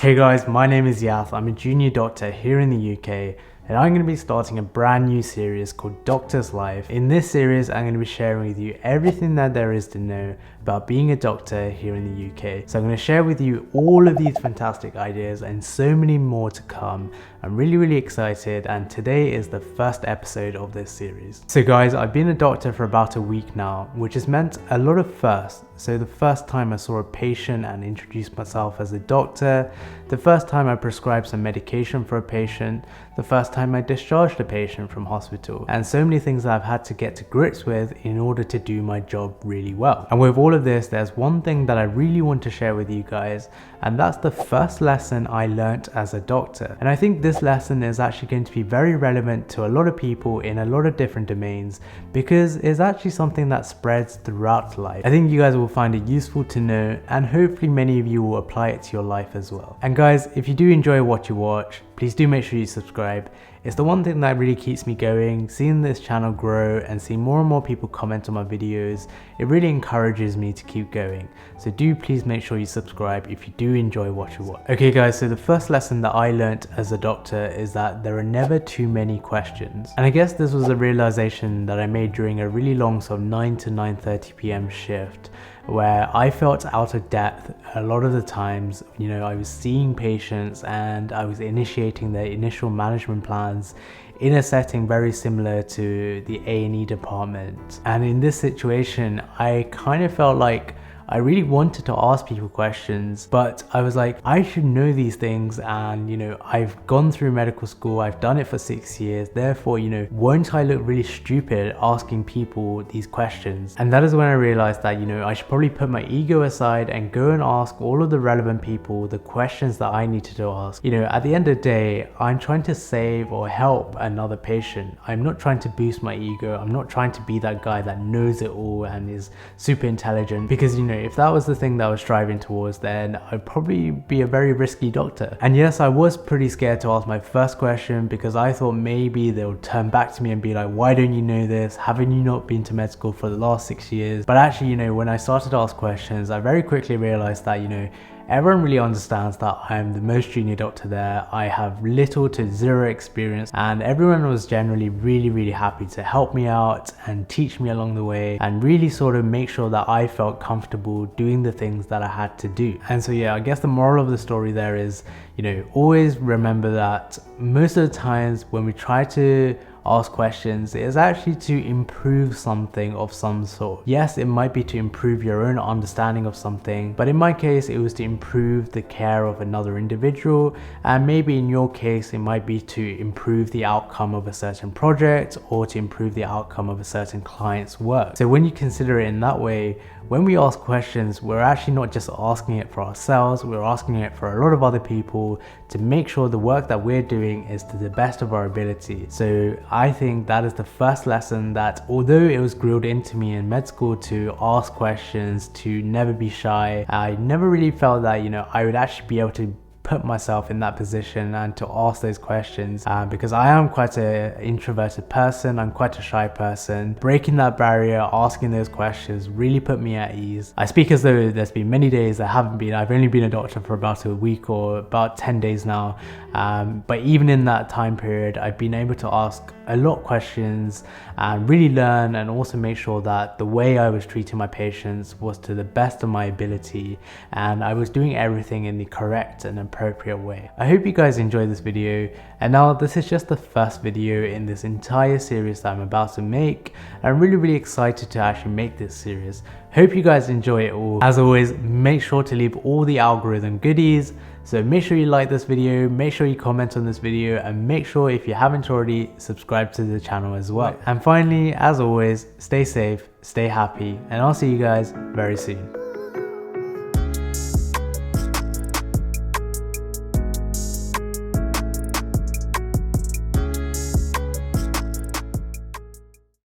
Hey guys, my name is Yath. I'm a junior doctor here in the UK and I'm going to be starting a brand new series called Doctor's Life. In this series, I'm going to be sharing with you everything that there is to know about being a doctor here in the UK. So I'm going to share with you all of these fantastic ideas and so many more to come. I'm really excited, and today is the first episode of this series. So guys, I've been a doctor for about a week now, which has meant a lot of firsts. So the first time I saw a patient and introduced myself as a doctor, the first time I prescribed some medication for a patient, the first time I discharged a patient from hospital, and so many things that I've had to get to grips with in order to do my job really well. And with all of this, there's one thing that I really want to share with you guys, and that's the first lesson I learnt as a doctor. And I think this lesson is actually going to be very relevant to a lot of people in a lot of different domains, because it's actually something that spreads throughout life. I think you guys will find it useful to know, and hopefully many of you will apply it to your life as well. And guys, if you do enjoy what you watch, please do make sure you subscribe. It's the one thing that really keeps me going. Seeing this channel grow and seeing more and more people comment on my videos, it really encourages me to keep going. So do please make sure you subscribe if you do enjoy what you watch. Okay guys, so the first lesson that I learnt as a doctor is that there are never too many questions. And I guess this was a realization that I made during a really long sort of 9 to 9:30 p.m. shift, where I felt out of depth a lot of the times. You know, I was seeing patients and I was initiating their initial management plans in a setting very similar to the A&E department. And in this situation, I kind of felt like I really wanted to ask people questions, but I was like, I should know these things, and you know, I've gone through medical school, I've done it for 6 years, therefore, you know, won't I look really stupid asking people these questions? And that is when I realized that, you know, I should probably put my ego aside and go and ask all of the relevant people the questions that I needed to ask. You know, at the end of the day, I'm trying to save or help another patient. I'm not trying to boost my ego. I'm not trying to be that guy that knows it all and is super intelligent, because, you know, if that was the thing that I was striving towards, then I'd probably be a very risky doctor. And yes, I was pretty scared to ask my first question, because I thought maybe they'll turn back to me and be like, why don't you know this? Haven't you not been to med school for the last 6 years? But actually, you know, when I started to ask questions, I very quickly realized that, you know, everyone really understands that I'm the most junior doctor there. I have little to zero experience, and everyone was generally really happy to help me out and teach me along the way and really sort of make sure that I felt comfortable doing the things that I had to do. And so yeah, I guess the moral of the story there is, you know, always remember that most of the times when we try to ask questions, it is actually to improve something of some sort. Yes, it might be to improve your own understanding of something, but in my case, it was to improve the care of another individual, and maybe in your case, it might be to improve the outcome of a certain project or to improve the outcome of a certain client's work. So when you consider it in that way, when we ask questions, we're actually not just asking it for ourselves, we're asking it for a lot of other people to make sure the work that we're doing is to the best of our ability. So I think that is the first lesson, that although it was grilled into me in med school to ask questions, to never be shy, I never really felt that, you know, I would actually be able to put myself in that position and to ask those questions, because I am quite an introverted person, I'm quite a shy person. Breaking that barrier, asking those questions really put me at ease. I speak as though there's been many days that haven't been. I've only been a doctor for about a week or about 10 days now, but even in that time period, I've been able to ask a lot of questions and really learn, and also make sure that the way I was treating my patients was to the best of my ability, and I was doing everything in the correct and appropriate way. I hope you guys enjoyed this video, and now this is just the first video in this entire series that I'm about to make. I'm really excited to actually make this series. Hope you guys enjoy it all. As always, make sure to leave all the algorithm goodies. So make sure you like this video, make sure you comment on this video, and make sure, if you haven't already, subscribe to the channel as well. And finally, as always, stay safe, stay happy, and I'll see you guys very soon.